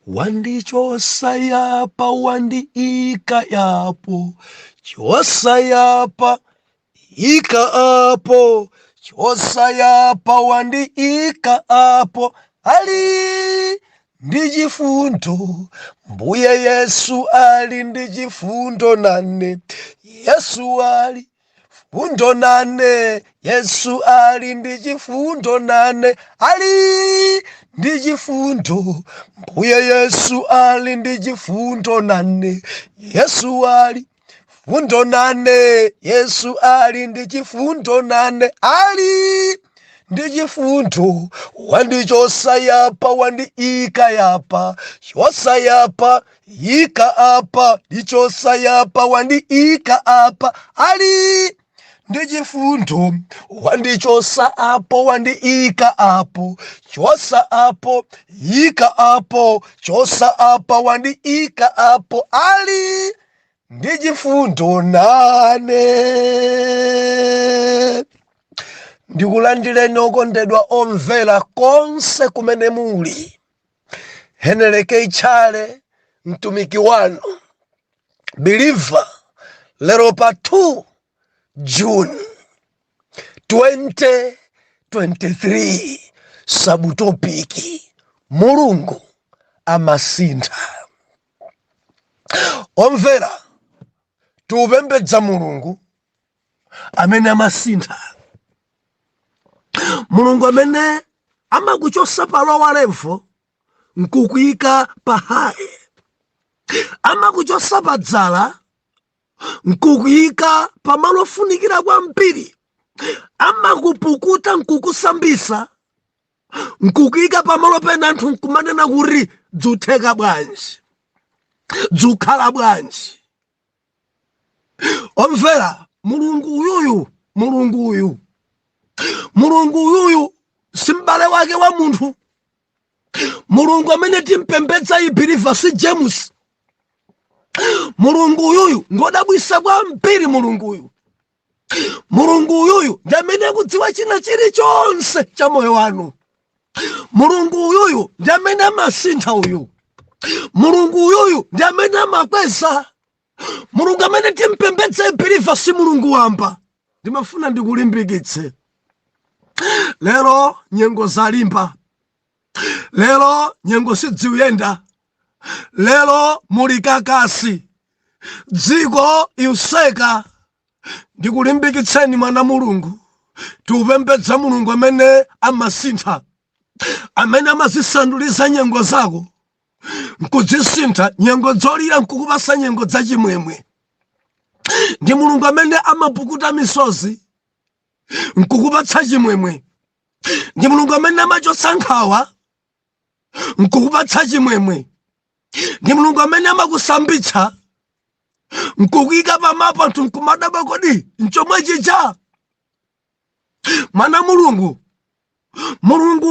wandichosa yapa wandiika yapo, chosa yapa ika apo, chosa yapa wandiika apo, ali ndi chifundo, mbuye Yesu ali ndi chifundo nane, Yesu ali fundo nane, Yesu ali ndi chifundo nane, ali ndi chifundo, mbuye Yesu ali ndi chifundo nane, Yesu ali fundo nane, Yesu ali ndi chifundo nane, ali ndi chifundo, wandichosa yapa wandiika yapa, chosa yapa ika apa, ndichosa yapa wandiika apa, ali ndi chifundo, wandichosa apo wandiika apo, chosa apo ika apo, chosa apa wandiika apo, ali ndi chifundo nane. Ndikulandireni okondedwa omvera konse kumene muli. Heneleke Tchale, mtumiki wanu, believer, lero pa 2 June 2023, sabutopiki Mulungu Amasitha. Omvera, tupembedza Mulungu amene Amasitha, Mulungu amene amakuchosa pa lowa level nkukuyika pa high, amakuchosa pa dzala nkukuyika pa malo ofunikira kwambiri, amakupukuta nkukusambisa nkukuyika pa malo pena anthu nkumanena kuti dzutheka bwanji, dzukhala bwanji. Omvera, Mulungu uyuyu simbale wake wa munthu. Mulungu amene timpembedza ibhiliva si James. Mulungu uyuyu ngodabwisa kwambiri. Mulungu uyuyu ndi amene akudziwa china chilichonse cha moyo wanu. Mulungu uyuyu ndi amene Amasitha uyu. Mulungu uyuyu ndi amene amakweza. Mulungu amene timpembedza ibhiliva si mulungu wamba. Ndimafuna ndikulimbikitse. Lero nyengo zalimba, lero nyengo sidziuyenda, lero muli kakasi, dziko iuseka. Ndikulimbikitseni mwana Mulungu, tiupembedza Mulungu amene Amasitha, amene amazisandulisa nyengo zako nkuzisintha nyengo zolira nkukupasa nyengo zachimwemwe. Ndi Mulungu amene amapukuta misozi nkukupatsa chimwemwe. Ndi Mulungu amene amachotsa nkhawa nkukupatsa chimwemwe. Ndi Mulungu amene amakusambitsa nkukuyika pamapo anthu nkumadabwa kodi nchomwe chicha. Mwana Mulungu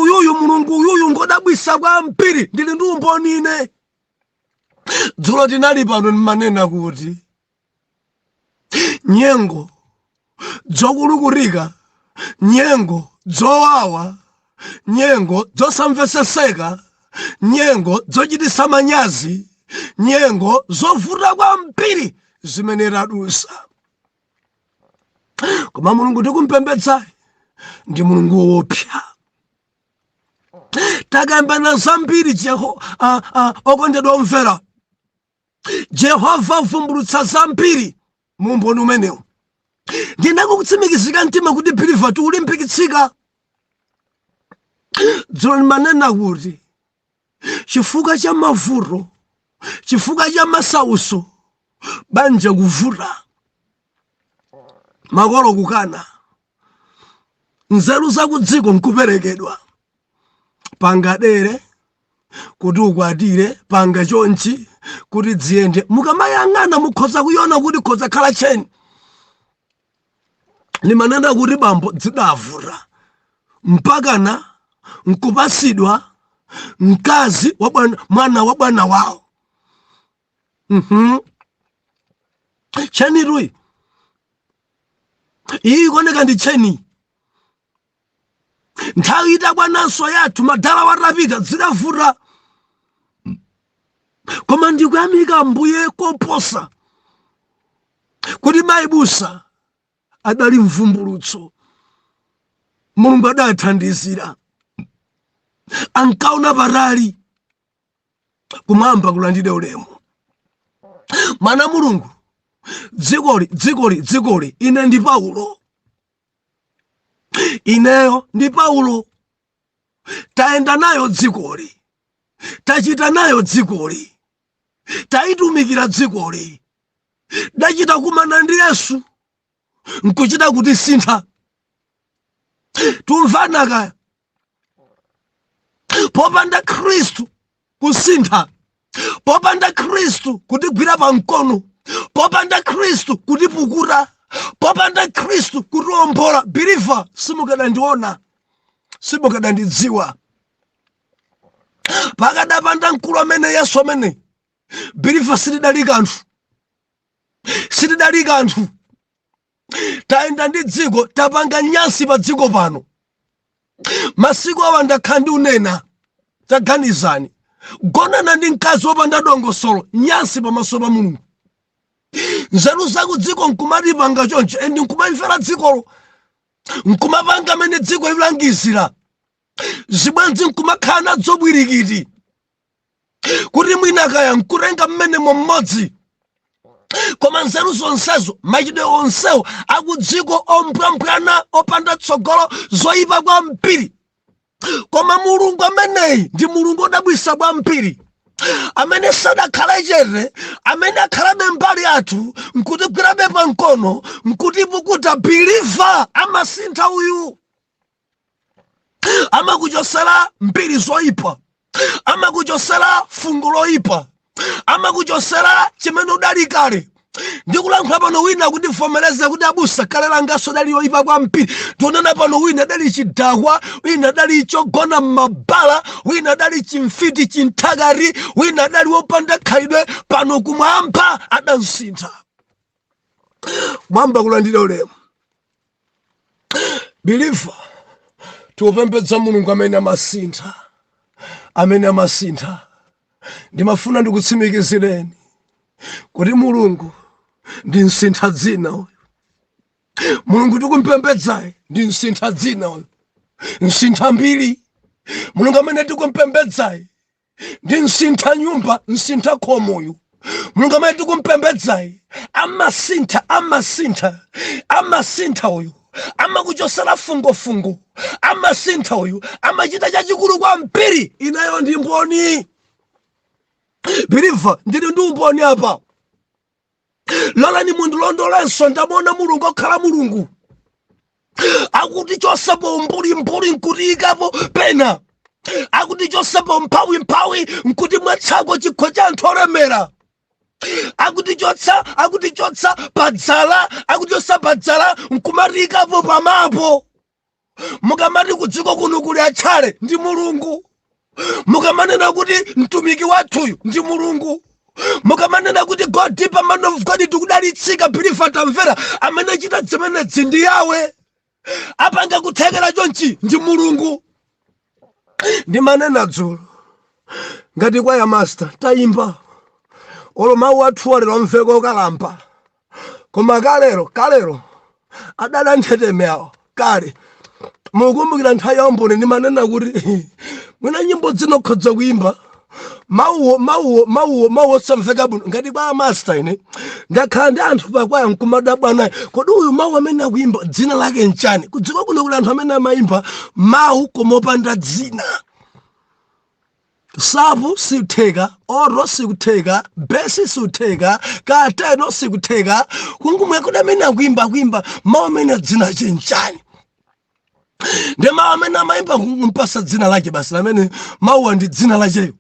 uyuyu ngodabwisa kwambiri. Ndili ndi umboni ine. Dzulo tinali pano ndimanena kuti nyengo zokulukurika, nyengo zowawa, nyengo zosamveseseka, nyengo zochitisa manyazi, nyengo zovuta kwambiri zimene tadusa. Koma Mulungu tikumpembedza ndi Mulungu wopya. Takambana zambiri okondedwa omvera. Jehova vumbulutsa zambiri mu umboni umenewu. Ndinako kutsimikizika mtima kuti believer tiulimbikitsika. Dzulo ndimanena kuti chifukwa cha mavuto, chifukwa cha masauso, banja kuvuta, makolo kukana, nzeru zakudziko nkuperekedwa. Panga dere kuti ukwatire, panga chonchi kuti dziyende. Mukamayang'ana mukhoza kuyiona kuti khoza khala cheni. Limanena kuti bambo dzidavuta mpakana nkupasidwa mkazi mwana wa bwana wawo. Cheni rui iyi koneka ndi cheni. Nthawi itakwananso yathu madala watapita zidavuta. koma ndikuyamika Mbuye koposa kuti maibusa adali mvumbulutso. Mulungu adathandizira, ankaona patali, kumwamba kulandira ulemu. Mwana Mulungu, dzikoli, ine ndi Paulo. Ineyo ndi Paulo. Taenda nayo dzikoli, tachita nayo dzikoli, taitumikira dzikoli, dachita kumana ndi Yesu, nkuchita kuti sintha. Tumvana kaya? Popanda Khristu kusintha, popanda Khristu kutigwira pamkono, popanda Khristu kutipukura, popanda Khristu kutiwombola, believer simukadandiona, simukadandidziwa. Pakadapanda mkulu amene Yesu amene, believer sitidali kanthu. Taenda ndi dziko, tapanga nyasi pa dziko pano. Masiku awa ndakhala ndi unena, taganizani. Gonana ndi mkazi wopanda dongosolo, nyasi pamaso pa Mulungu. Nzeru zaku dziko nkumatipanga choncho, endi nkumaimvera dzikolo, nkumapanga amene dziko ilangizira. Zibwenzi nkumakhala nadzo bwirikiti, kuti mwina kaya nkutenga mmene mmodzi. Koma nzeru zonsezo, machitidwe onsewo akudziko ompwamphwana, opanda tsogolo, zoyipa kwambiri. Koma Mulungu ameneyi ndi Mulungu odabwitsa kwambiri, amene sadakhala chete, amene akhalabe mbali athu, nkutigwirabe pamkono, nkutipukuta. Believer amasintha uyu. Amakuchosera mbiri zoyipa, amakuchosera fungo loyipa, amakuchosera chimene udali kale. Ndikulankhula pano wina kundivomereza kuti abusa kale langaso dali yoyipa kwambiri. Tionana pano wina dali chidakwa, wina dali chogona m'mabala, wina dali chimfiti chinthakari, wina dali wopanda khalidwe. Pano kumwamba adansintha. Mwamba kulandira ulemu. Believer, tiupembedza Mulungu amene amasintha, amene amasintha. Ndimafuna ndikutsimikizireni kuti Mulungu ndi msintha dzina uyu. Mulungu tikumpembedzayi ndi msintha dzina uyu, msintha mbiri. Mulungu amene tikumpembedzayi ndi msintha nyumba, msintha khomo uyu. Mulungu amene tikumpembedzayi amasintha uyu. Amakuchosera fungo, amasintha uyu. Amachita chachikulu kwambiri. Inayo ndi mboni. Believer, ndili ndi umboni apa. Lola ni mundu londolenso ndamona Mulungu okhala Mulungu. Akuti chosapo mbuli nkuti ikapo pena. Akuti chosapo mphawi nkuti mwatsako chikho cha anthu olemera. Akuti chotsa padzala, akuti chosa padzala nkumati ikapo pamapo. Mukamati kudziko kuno kuli Tchale ndi Mulungu. Mukamanena kuti mtumiki wathuyu ndi Mulungu. Mukamanena kuti God deeper man of God tikudalitsika. Believer tamvera, amene achita zimene ndi yawe. Apanga kuthekera chonchi ndi Mulungu. Ndimanena dzulo ngati kwa ya master tayimba olo mawu athu alero mveko kalamba. Koma kalero adala nthetemeawo kale. Mukumbukira nthawi ya umboni ndimanena kuti mwina nyimbo zinokhodza kuimba mawu osamveka bwino ngati kwa master ine ndakhala ndi anthu pakwaya nkumadabwa naye. Kodi uyu mawu amene akuimba dzina lake nchani? Kudziko kuno kuli anthu amene amayimba mawu koma opanda dzina. Sapu sikutheka, oro sikutheka, besi sikutheka, kateno sikutheka. Kungumwe kuti amene akuimba mawu amene dzina chenchani. Ndi mawu amene amayimba kumpasa dzina lake basi, amene mawu ndi dzina lacheyo.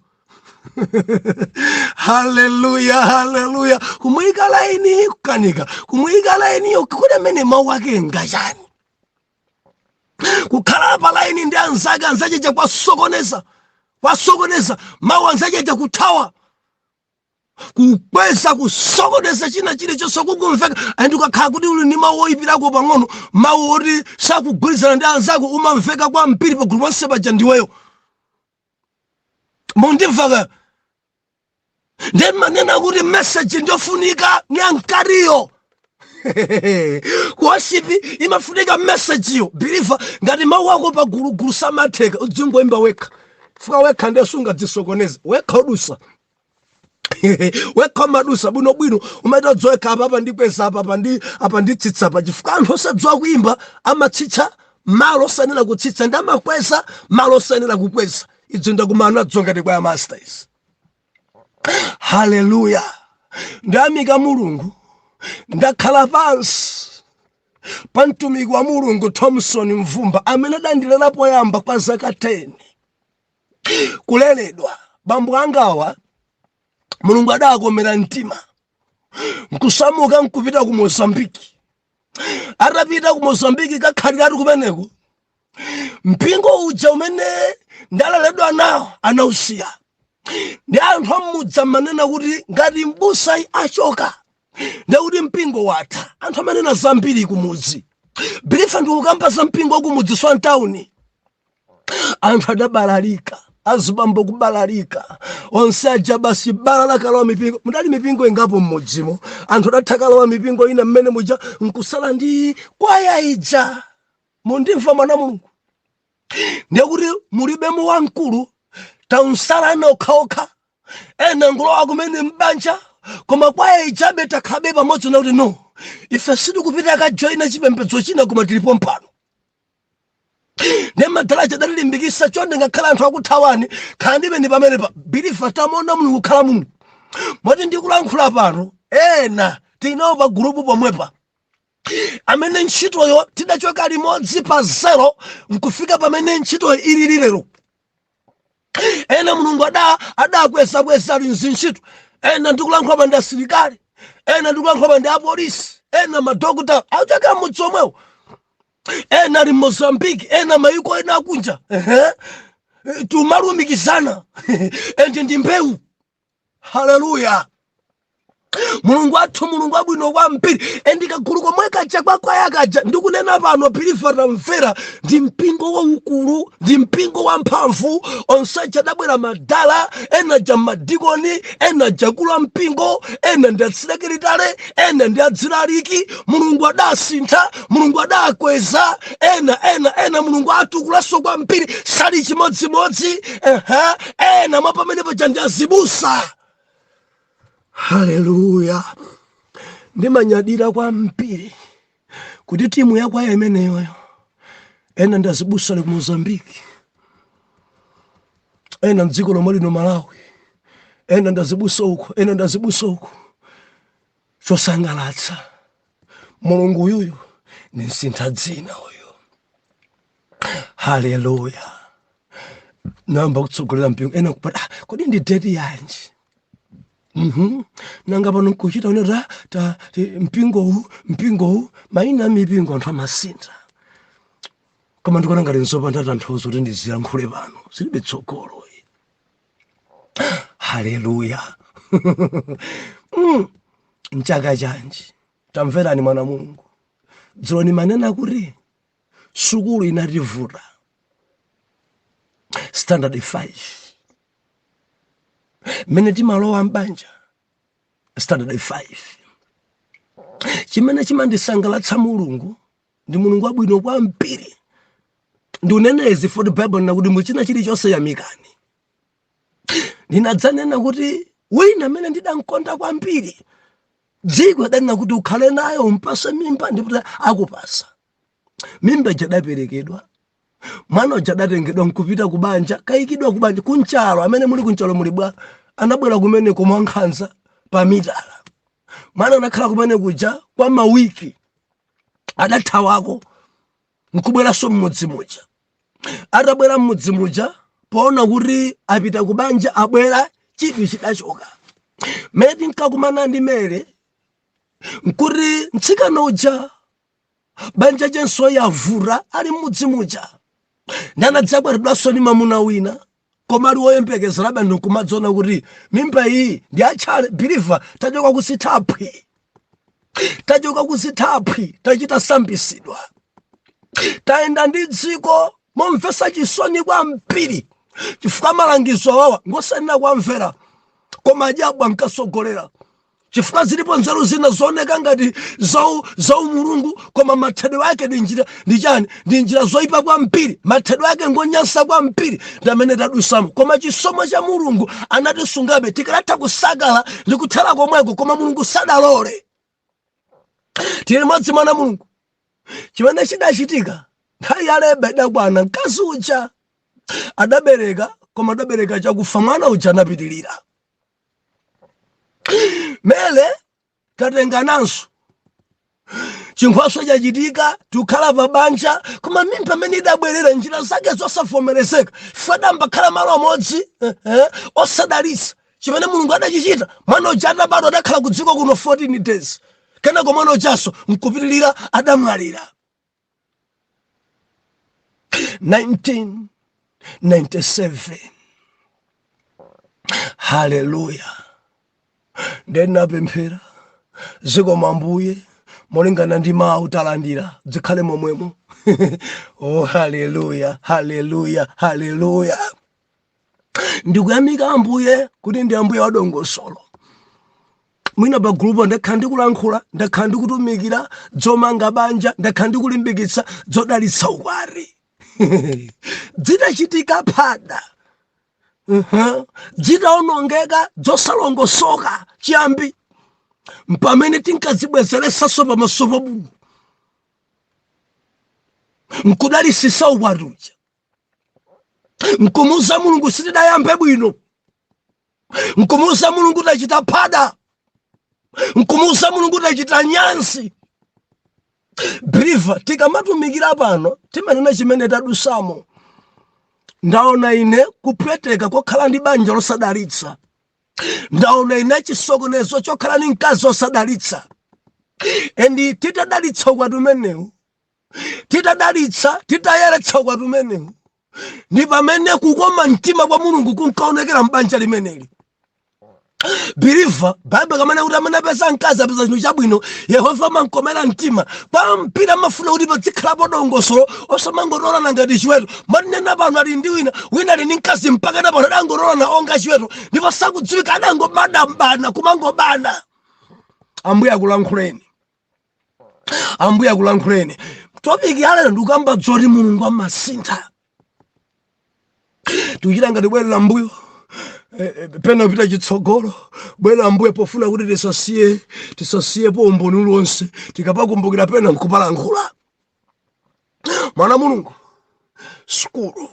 Hallelujah. Kumuyika laini kukanika, kumuyika laini kuti amene mawu ake ngachani. Kukhala pa laini ndi anzake kwasokoneza mawu anzake kuthawa, kukweza kusokoneza china chilichonse kukumveka. Andi ukakhala kuti uli ndi mawu oyipirako pang'ono, mawu oti sakugwirizana ndi anzako, umamveka kwambiri pa gulu lonse paja ndiweyo. Mundimvaka Ndi manena kuti message ndofunika nyankariyo. Worship imafunika message yo. Believer ngati mawu ako pa gulu samatheka udzingoimba wekha. Fuka wekha ndesunga dzisokoneza. Wekha odusa. Wekha madusa buno bwino umaita dzoeka apa ndikweza apa nditsitsa pa chifukwa anthu osadziwa kuimba amatsitsa malo osanena kutsitsa ndi amakweza malo osanena kukweza. Idzo ndakumana dzongati kwa masters. Hallelujah. Ndamika Mulungu. Ndakhala pansi pa mtumiki wa Mulungu Thompson Mvumba amene adandilera poyamba kwa zaka 10 kuleredwa. Bambo angawa Mulungu adakomera mtima nkusamuka nkupita ku Mozambiki. Atapita ku Mozambiki kakhaliratu kumeneko mpingo uja umene ndaleredwa nawo anausiya. Ndi anthu amudza manena kuti ngati mbusa achoka ndikuti mpingo watha. Anthu amanena zambiri kumudzi. Bilifa ndi ukamba za mpingo kumudzi swa town. Anthu adabalalika. Azibambo kubalalika. Onse aja basi balalaka lawa mipingo. Mudali mipingo ingapo mmodzimo. Anthu adathakala wa mipingo ina mmene muja nkusala ndi kwaya ija. Mundimva mwana Mulungu. Ndikuti mulibe mu wankulu taunsala nokhaokha. Ena ngulowa kumene mbanja. Koma kwaya ijabe takhabe pamodzi na kuti no. Ife sitikupita kajoina chipembedzo china koma tilipo mpano. Nema dalaja dalilimbikisa chonde ngakhala anthu akuthawani khala ndibe ndi pamene pa bilifa tamona Mulungu khala Mulungu. Moti ndikulankhula pano ena tinawo pa group pomwepa amene ntchitoyo tidachoka limodzi pa 0 nkufika pamene ntchitoyo ili lero. Ena Mulungu adakweza ntchito. Ena ndikulankhula pa ndi asilikali. Ena ndikulankhula pa ndi apolisi. Ena madokota achoka mudzi omwewo. Ena ali Mozambique. Ena mayiko ena akunja. Tumalumikizana. Ende ndi mbewu. Hallelujah. Mulungu athu Mulungu abwino kwambiri. Endikagulu komwe kaja kwaya kaja ndikunena pano Bilifa tamvera ndi mpingo waukulu ndi mpingo wamphamvu. Onse adabwera madala. Ena ja madikoni. Ena jakula mpingo. Ena ndi atsilekelitale. Ena ndi adzilaliki. Mulungu adasintha. Mulungu adakweza. Ena Mulungu atukulaso kwambiri sali chimodzimodzi. Ena mwapamene paja ndi azibusa. Hallelujah. Ndimanyadira kwambiri kuti timu ya kwaya imeneyo ena ndazibusa ku Mozambique. Ena mdziko lomwe lino Malawi. Ena ndazibusa uko. Ena ndazibusa uko. Chosangalatsa Mulungu yuyu ni sintha dzina uyu. Hallelujah. Namba kutsogolera mpingo ena kupata kodi ndi date yanji. Nanga pano nkuchita unera ta mpingo maina mipingo anthu amasintha. Koma ndikuona ngati nzopanda tanthozo kuti ndiziyankhule pano. Zilibe tsogolo. Hallelujah. Nchaka chanji. Tamverani mwana Mulungu. Dzoni manena kuti sukulu inativuta. Standard 5. Mene timalowa mbanja standard 5. Chimene chimandisangalatsa Mulungu ndi Mulungu abwino kwambiri. Ndi unenezi for the Bible na kuti muchina chilichonse yamikani. Ndinadzanena kuti wina amene ndidamkonda kwambiri dziko adanena kuti ukhale nayo umpase mimba ndipo akupasa. Mimba jadaperekedwa. Mwana ujadatengedwa nkupita kubanja kayikidwa kubanja kunchalo amene muli kunchalo muli bwa anabwera kumene kumwankhanza pa mitala. Mwana anakhala kumene kuja kwa mawiki adathawako nkubwera so mmodzi muja. Atabwera mmodzi muja poona kuti apita kubanja abwera chidwi chidachoka. Medi nkakumana ndi mere nkuti mtsikana uja banja jenso yavura ali mmodzi muja. Ndana dzabweredwaso ni mamuna wina koma ali woyembekezera bando kumadzona kuti mimba iyi ndi achale Bilifa tachoka kusithaphi. Tachoka kusithaphi tachita sambisidwa. Taenda ndi dziko momvesa chisoni kwambiri. Chifukwa malangizo wawa ngosenna kwamvera. koma ajabu ankasogolera. Chifukwa zilipo nzeru zina zooneka ngati za umulungu, koma mathedwe ake ndi chani? Ndi njira zoyipa kwambiri, mathedwe ake ngonyansa kwambiri. Ndi amene tadusamo, koma chisomo cha Mulungu anatisungabe. Tikanatha kusakala ndi kuthera komweko, koma Mulungu sadalole. Tili modzi mwana Mulungu. Chimene chidachitika nthawi ya Leba idakwana, mkazi uja adabereka, koma adabereka chakufa, mwana uja anapitirira. Mele tatengananso, chinkhwaso chachitika, tukhala pa banja, koma mimba imene idabwerera njira zake zosavomerezeka. Fada mbakhala malo amodzi osadalitsa. Chimene Mulungu adachichita, mwana uja atabadwa adakhala ku dziko kuno 14 days. Kenako mwana ujanso nkupitirira adamwalira. 1997. Hallelujah. Ndinapemphera zikomo Ambuye molingana ndi mawu talandira zikhale momwemo. Oh, hallelujah, hallelujah, hallelujah. Ndikuyamika Ambuye kuti ndi Ambuye wadongosolo. Mwina pa gulupo ndakhala ndikulankhula, ndakhala ndikutumikira dzomanga banja, ndakhala ndikulimbikitsa dzodalitsa ukwati. Zitachitika phada, zitaonongeka zosalongosoka chiyambi, mpamene tinkazibwezeresaso pamaso pa Mulungu, nkudalisisa ukwati uja, nkumuwuza Mulungu sitidayambe bwino, nkumuwuza Mulungu tachita phada, nkumuwuza Mulungu tachita nyansi. Believer, tikamatumikira pano timanena chimene tadusamo. Ndaona ine kupweteka kokhala ndi banja losadalitsa. Ndaona ine chisokonezo chokhala ndi mkazi osadalitsa. Endi titadalitsa ukwati umenewu, titayeretsa ukwati umenewu, ndi pamene kukoma mtima kwa Mulungu kunkaonekera mbanja limeneli. Believer, Bible kamene kuti amene apeza mkazi apeza chinthu chabwino, Yehova amankomera mtima. Pampira amafuna kuti pazikhalapo dongosolo, osamangotolana ngati chiweto. Manena pano ali ndi wina ali ndi mkazi mpaka napano adangotolana onga chiweto, ndipo sakudziwika adangobana kumangobana. Ambuye akulankhuleni. Ambuye akulankhuleni. Topic yalero ndikamba dzoti Mulungu amasintha. Tuchita ngati bwerera mbuyo, pena upita chitsogolo, bwera Ambuye pofuna kuti tisasiye po umboni uliwonse, tikapakumbukira pena nkupalankhula. Mwana Mulungu, skulu,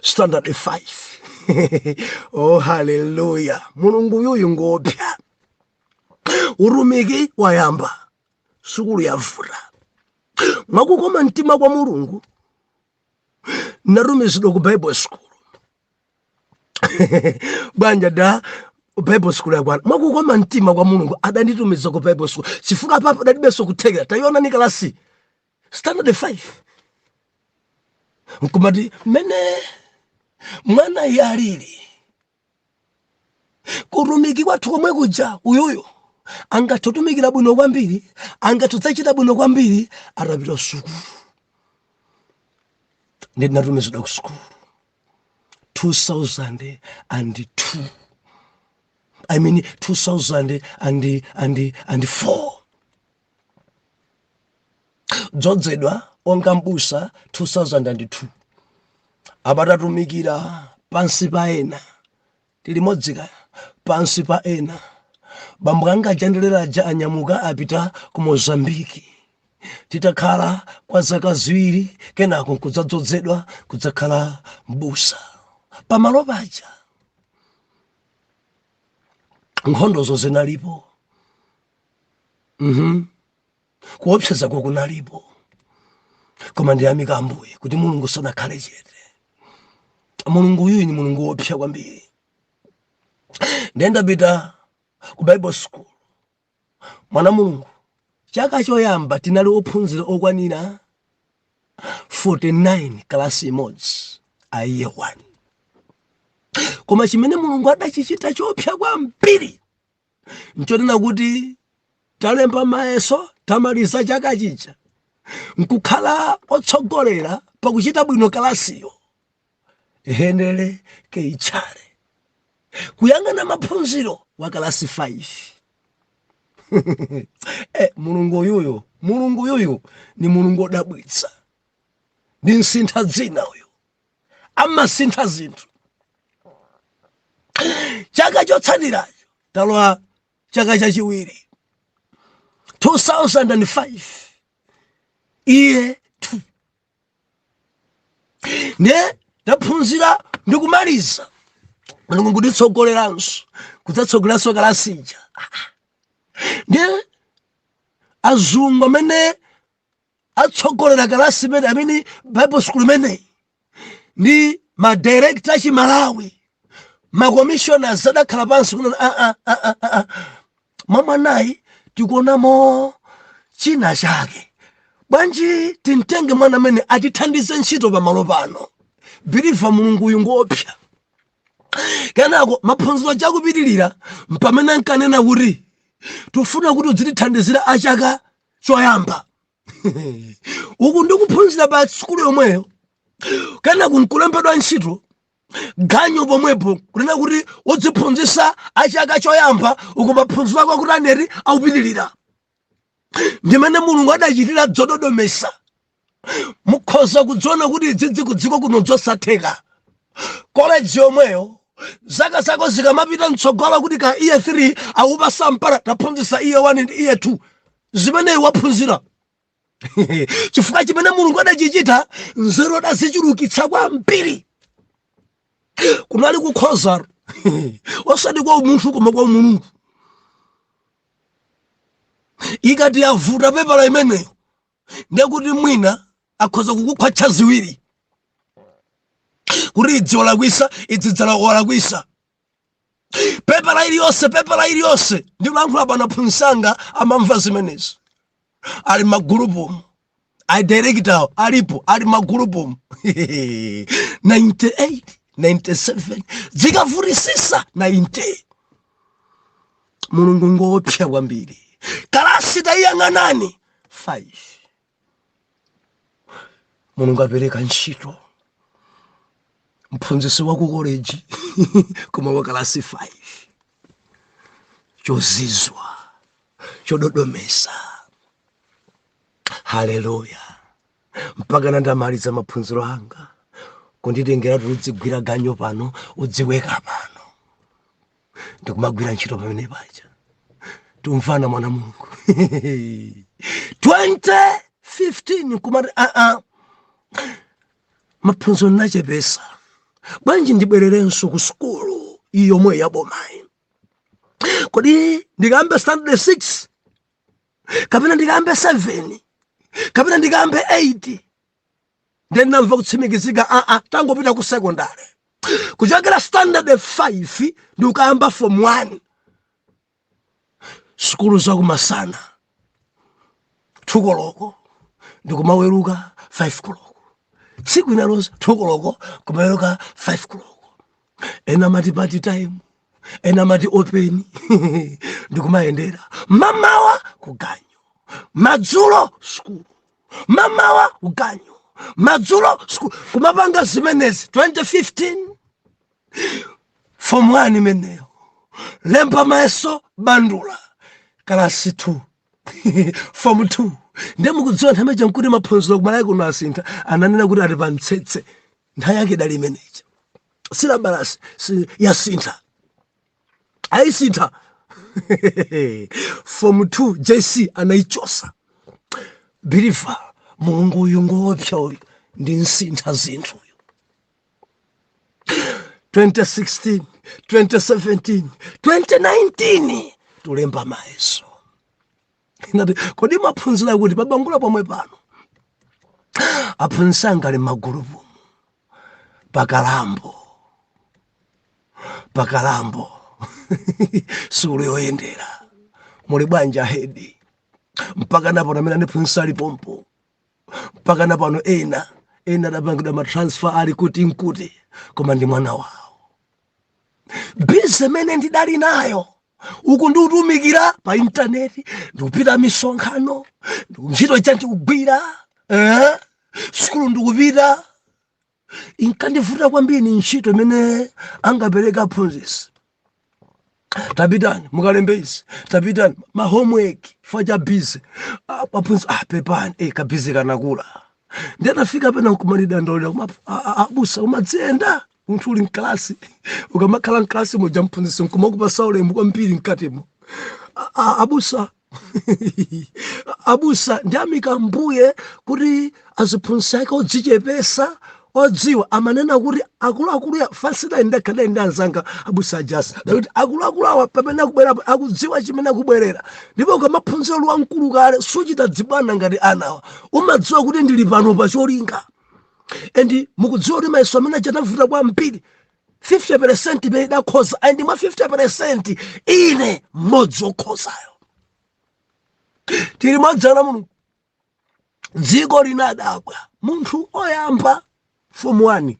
standard 5. Oh, hallelujah. Mulungu yuyu ngopya. Urumiki wayamba, skulu yavuta. Mwakukoma mtima kwa Mulungu, narumizidwa ku Bible school. Banja da Bible school ya Bwana. Mwakukoma mtima kwa Mulungu adanditumiza ku Bible school. Chifukwa papa dadibeso kutegera. Tayona ni kalasi standard 5. Nkumati mene mwana yalili kurumiki kwathu komwe kuja uyuyo angatotumikira bwino kwambiri, angatodzachita bwino kwambiri, atapita sukulu. Ndinatumizidwa ku sukulu 2002. I mean 2004. Dzozedwa onga mbusa 2002. Abatatumikira pansi pa ena. Tilimodzika pansi pa ena. Bambo anga ajandelera aja anyamuka apita ku Mozambiki. Titakhala kwa zaka ziwiri kenako kudzadzozedwa kudzakhala mbusa. Pamalo paja nkhondo zinalipo. Kuopseza kunalipo. Koma ndiyamika Ambuye kuti Mulungu sanakhale chete. Mulungu uyu ni Mulungu wopsa kwambiri. Ndenda bita ku Bible school. Mwana Mulungu, chaka choyamba tinali ophunzira okwanira 49 kalasi imodzi a year 1. Koma chimene Mulungu adachichita chopsa kwambiri nchonena kuti talemba mayeso tamaliza chaka chicha nkukhala otsogolera pakuchita bwino kalasiyo. Henele ke Tchale. kuyang'ana maphunziro wa kalasi 5 mulungu uyuyo ni mulungu odabwitsa, ni msintha dzina uyu, amasintha zinthu. Chaka chotsatiracho talowa chaka chachiwiri 2005 iye 2 ne ndaphunzira ndikumaliza mulungu kunditsogoleranso kudzatsogoleranso kalasi ija. Ne azungu amene atsogolera kalasi imene amene Bible school imeneyi ndi madirekta achimalawi, makommissioners adakhala pansi kuno mwamwanayi tikuonamo china chake, bwanji timtenge mwana amene atithandize ntchito pamalo pano. Biliva mulungu uyu ngopsa. Kenako maphunziro chakupitirira mpamene nkanena kuti tufuna kuti udzitithandizira achaka choyamba. Uku ndikuphunzira pa sukulu yomweyo, kenako nkulembedwa ntchito ganyo pomwepo kunena kuti udziphunzisa achaka choyamba uku maphunziro ako akuti aneri akupitirira. Ndimene mulungu adachitira dzododomesa. Mukhoza kudziona kuti idzidzi kudziko kuno dzosatheka. College yomweyo zaka zako zikamapita mtsogolo kuti ka iye 3 awupasa mpara taphunzisa iye 1 ndi iye 2 zimene waphunzira. Chifukwa chimene mulungu adachichita nzeru adazichulukitsa kwambiri. Kunali kukhoza osati kwa munthu koma kwa mulungu. Ikati yavuta pepala imeneyo ndekuti mwina akhoza kukukhwacha ziwiri kuti idzi walakwisa idzidzala walakwisa. Pepala iliyonse ndilankhula pano aphunzanga amamva zimenezi. Ali magulupu adirekta alipo, ali magulupu 98 97 zikavutisisa 90. Mulungu ngopsa kwambiri. Kalasi taiyang'anani 5. Mulungu apereka ntchito mphunzisi wa ku college koma wa kalasi 5 chozizwa chododomesa. Haleluya. Mpaka ndamaliza maphunziro anga kunditengera kuti udzigwira ganyo pano udziweka pano ndikumagwira ntchito pamene paja tumfana mwana Mulungu. 2015 kumati maphunziro nachepesa, bwanji ndibwererenso ku sukulu iyomwe yabomayi. Kodi ndikambe standard 6 kapena ndikambe 7 kapena ndikambe 8 ndinamva kutsimikizika tangopita ku secondary. Kuchokera standard 5 ndikuyamba form 1 sukulu zakumasana 2 koloko ndikumaweruka 5 koloko. Tsiku inalonse 2 koloko kumaweruka 5 koloko. Ena mati party time, ena mati open ndikumayendera. Mamawa kuganyo, madzulo sukulu, mamawa kuganyo, madzulo sukulu. Kumapanga zimenezi 2015 form 1 imeneyo lemba maeso bandula kalasi 2 form 2 ndemukudzowa nthameja nkuti maphunziro kumalayi kuno asintha ananena kuti ati pamtsetse nthawi yake dali imeneja silabalasi yasintha ayisintha. Form 2 JC anaichosa. Biliva Mulungu uyu ngopsa uyu ndi nsintha zinthu uyu. 2016 2017 2019 tulemba maeso. Kodi maphunzira kuti babangula pomwe pano aphunzanga ali magulupu pakalambo sulu yoyendera muli bwanja hedi mpaka napo namene ndiphunzisa ali pompo mpaka napano ena adapangidwa matransfer ali kuti nkuti koma ndi mwana wawo. Bize mene ndidali nayo uku ndiutumikira pa intaneti ndikupita misonkhano ntchito chanji kugwira sukulu ndikupita. Inkandivuta kwambiri ntchito imene angapereka aphunzisi Tapitani mukalembezi, tapitani ma homework faja busy apunzi pepani kabhizi kanakula ndenafika pena nkumalida ndolera abusa umadzienda munthu uli mklasi ukamakhala mklasi moja mphunzitsi nkumakupasa ulemu kwambiri mkatimo abusa abusa ndiyamika mbuye kuti aziphunzitsi ake odzichepesa odziwa amanena kuti akuluakulu ya fasida ndakhala ndanzanga abusa ajasa kuti akuluakulu awa pamene akubwera akudziwa chimene akubwerera ndipo ukamaphunzira lwa mkulu kale suchita dzibwana ngati anawa umadziwa kuti ndili pano pa cholinga and mukudziwa kuti mayeso amene achatavuta kwambiri 50% imene idakhoza and mwa 50% ine mmodzi okhozayo tili mwadzana muno dziko linadabwa munthu oyamba form 1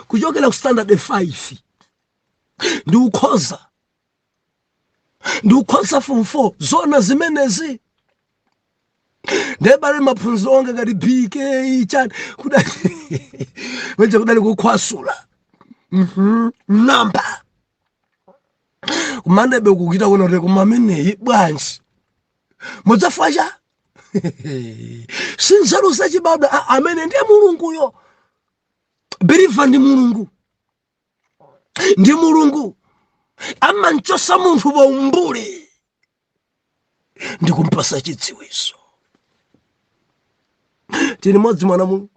kuchokera ku standard 5 ndiukhoza form 4 zona zimenezi ndebale maphunziro onge ngati BK chani kudali kukhwasula namba kumandebe kukuita kuona kuti kumameneyi bwanji mudzafacha sinzeru sachibaba amene ndiye mulunguyo believe ndi mulungu amanchosa munthu paumbuli ndikumpasa chidziwiso tili modzi mwana mulungu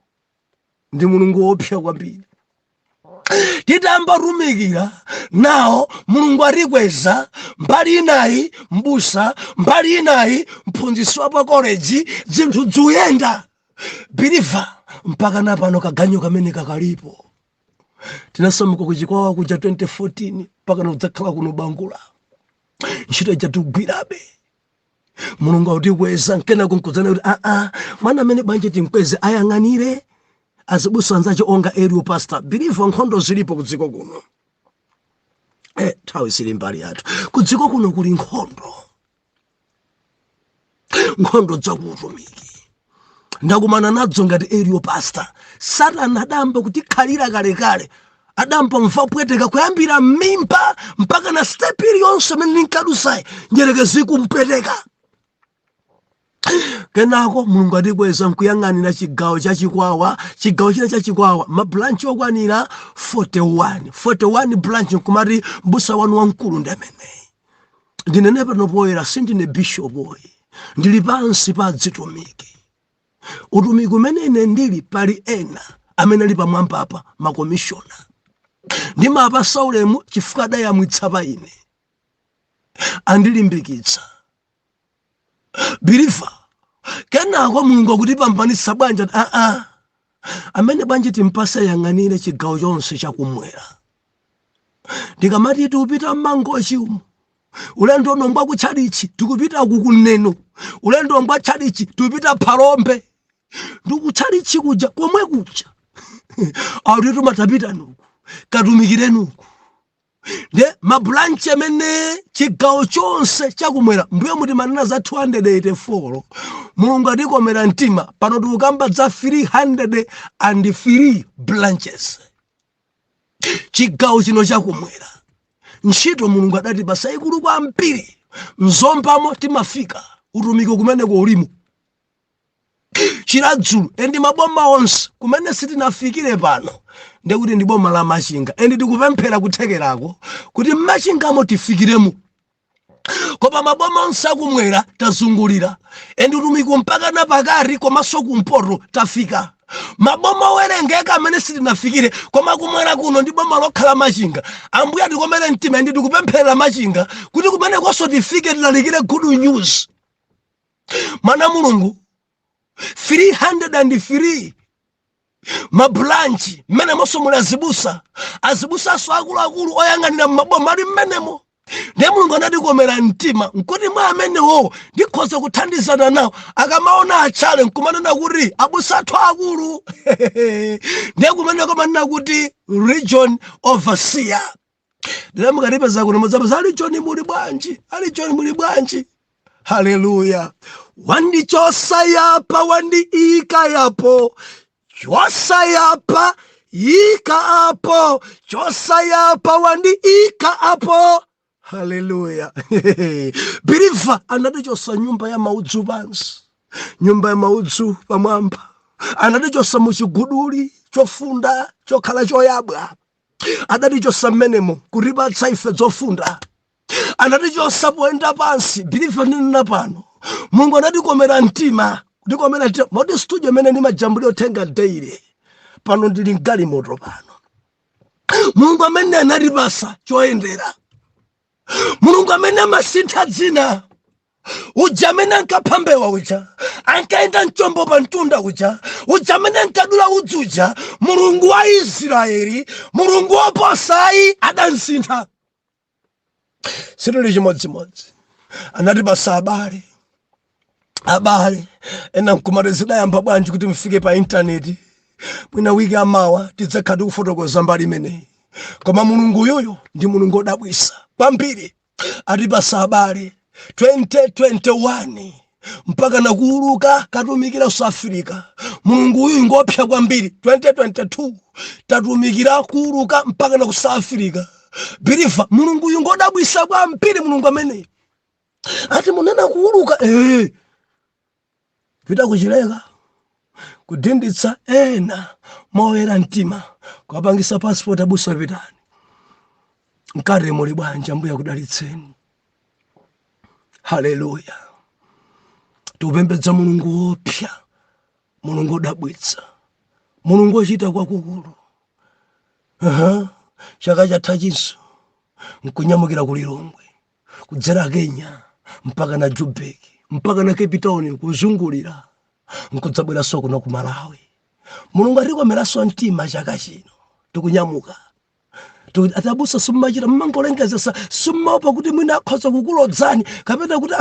ndi mulungu wopsa kwambiri titamba rumikira nawo mulungu arikweza mbali inayi mbusa mbali inayi mphunzitsi wa pa college zinthu zikuyenda biliva mpaka napano kaganyo kamene kakalipo tinasamuka kuchikwawa kuja 2014 mpaka nakudzakhala kuno Bangula ntchito chatugwirabe mulungu autikweza nkena kunkuzana kuti mwana amene banje timkweze ayang'anire azibusa anzacho onga area pastor biliva nkhondo zilipo kudziko kuno nthawi sili mbali yathu kudziko kuno kuli nkhondo zakuutumiki ndakumana nadzo ngati area pastor Satana adamba kuti khalira kalekale adamba mvapweteka kuyambira mimba mpaka na step iliyonse imene ninkadusayi njerekezi kumpweteka kenako mulungu atikweza nkuyang'anira chigawo chachikwawa chigawo china chachikwawa mabranchi okwanira 41 branch nkumati mbusa wanu wamkulu ndi ameneyi ndinene pano poyera sindine bishop oyi ndili pansi pa adzitumiki utumiki umene ine ndili pali ena amene ali pamwamba apa makomishona ndimapasa ulemu chifukwa adayamwitsa pa ine andilimbikitsa biliva kenako mulungu akuti pambanitsa bwanja amene bwanji timpasa yang'anire chigawo chonse chakumwera ndikamati tikupita mmangochi umu ulendo nombwa kutchalichi tikupita kukuneno ulendo nombwa tchalichi tikupita Phalombe ndikutchalichi kuja komwe kuja auti tumatapita nuku katumikire nuku nde mabranchi amene chigawo chonse chakumwera mbuye muti manena za 284 mulungu atikomera mtima pano tikukamba za 303 branches chigawo chino chakumwera ntchito mulungu adatipasa ikulu kwambiri mzombamo timafika utumiki kumene ulimo chiradzulu endi maboma onse kumene sitinafikire pano ndekuti ndi boma la Machinga endi tikupemphera kuthekerako kuti Machingamo tifikiremo kopa maboma onse akumwera tazungulira endi utumiki mpaka napakati komanso kumpoto tafika maboma owerengeka amene sitinafikire koma kumwera kuno ndi boma lokhala Machinga ambuye atikomere mtima endi tikupemphera Machinga kuti kumene konso tifike tilalikire good news mana mulungu 303 mabranchi mmene monso muli azibusaso akuluakulu oyang'anira maboma ali mmenemo ndiye mulungu anatikomera mtima nkuti mwa amenewo ndikhoza kuthandizana nawo akamaona atchale nkumanena kuti abusa athu akulu ndiye kumeneko manena kuti region overseer ndiye mukatipeza kuno mudzapeza region muli bwanji haleluya wandichosa yapa wandiika yapo chosa yapa ika apo chosa yapa wandiika apo Haleluya. Biriva anatichosa nyumba ya maudzu pansi, nyumba ya maudzu pamwamba, anatichosa muchiguduli chofunda chokhala choyabwa, anatichosa mmenemo kutipatsa ife zofunda, anatichosa poyenda pansi. Biriva ndinena pano Mungu anatikomera mtima, kutikomera mtima moti studio imene ndimajambulira uthenga daily pano ndili mgalimoto pano. Mulungu amene anatipasa choyendera, Mulungu amene amasintha dzina, uja amene ankaphambewa uja, ankaenda mchombo pa mtunda uja amene ankadula udzu uja, Mulungu wa Israeli, Mulungu woposayi adansintha. Sitili chimodzimodzi, anatipasa abale ena nkumatizida yamba bwanji kuti mfike pa intaneti mwina wiki amawa tidzakhala kufotokoza mbali imeneyi. Koma Mulungu yoyo ndi Mulungu odabwisa kwambiri. Atipasa abale 2021 mpaka nakuuluka katumikira South Africa. Mulungu uyu ngopsa kwambiri. 2022 tatumikira kuuluka mpaka na ku South Africa. Biriva Mulungu uyu ngodabwisa kwambiri. Mulungu amene ati munena kuuluka pita kuchileka kudinditsa ena moyera mtima kwapangisa passport abusa vitani. Nkare muli bwanja, mbuya kudalitseni. Haleluya. Tupembedza Mulungu wopya, Mulungu odabwitsa, Mulungu ochita kwakukulu. Chaka chatha chinso nkunyamukira ku Lilongwe, kudzera Kenya mpaka na Joburg mpaka na Cape Town kuzungulira, nkudzabwera soko no ku Malawi. Mulungu atikomeranso mtima chaka chino tikunyamuka. Atabusa sumachira mmangolengezesa sumaopa kuti mwina akhoza kukulodzani kapena kuti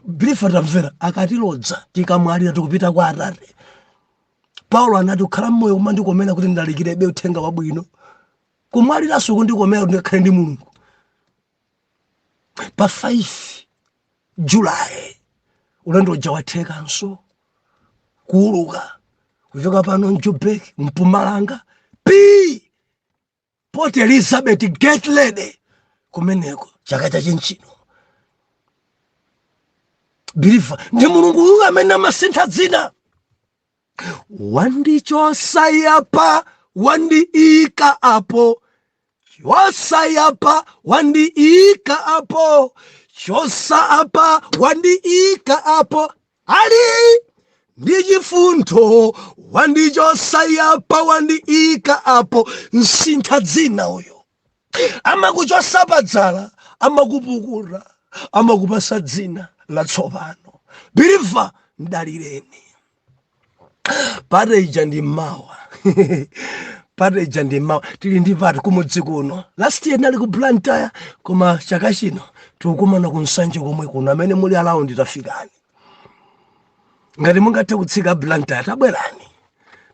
Biriva tamvera akatilodza tikamwalira tikupita kwa Atate. Paulo anati kukhala mmoyo kumandikomera kuti ndalikirebe uthenga wabwino, kumwaliraso kundikomera kuti ndikhale ndi Mulungu. Pa 5 July ulendo uja wathekanso kuuluka kuchoka pano Joburg Mpumalanga Port Elizabeth Gate Lady kumeneko chaka chachinchino. Biriva ndi Mulungu uyu amene amasintha dzina. Wandichosayapa wandiika apo, chosayapa wandiika apo, chosaapa wandiika apo, ali ndi chifundo wandichosayapa wandiika apo. Nsintha dzina uyo amakuchosa padzala, amakupukula, amakupasa dzina latsopano. Biriva mdalireni. Pareja ndi mawa pareja ndi mawa tili ndi pati kumudzi kuno. Last year nali ku Blantyre, koma chaka chino tikukumana ku Nsanje komwe kuno. Amene muli around tafikani. Ngati mungathe kutsika Blantyre tabwerani,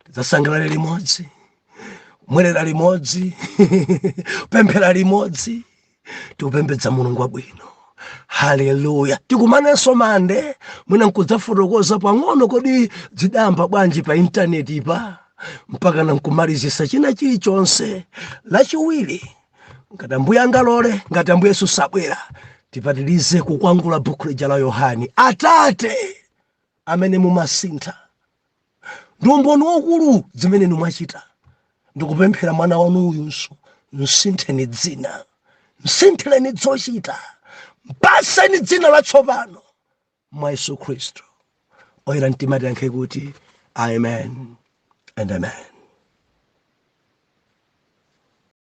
tidzasangalala limodzi, mwerera limodzi, pemphera limodzi, tikupembedza Mulungu wabwino. Haleluya. Tikumanenso mande mwina nkudzafotokoza pang'ono kodi zidayamba bwanji pa intaneti pa mpaka na nkumalizisa china chilichonse. Lachiwiri ngati Ambuye angalole, ngati Ambuye Yesu sabwera, tipatilize kukwangula buku lija la Yohane. Atate amene mumasintha, ndi umboni waukulu zimene mwachita. Ndikupemphera mwana wanu uyunso msintheni dzina, msintheleni zochita, mpaseni dzina latsopano mwa Yesu Khristu. Oyera mtima tiyankhe kuti amen and amen.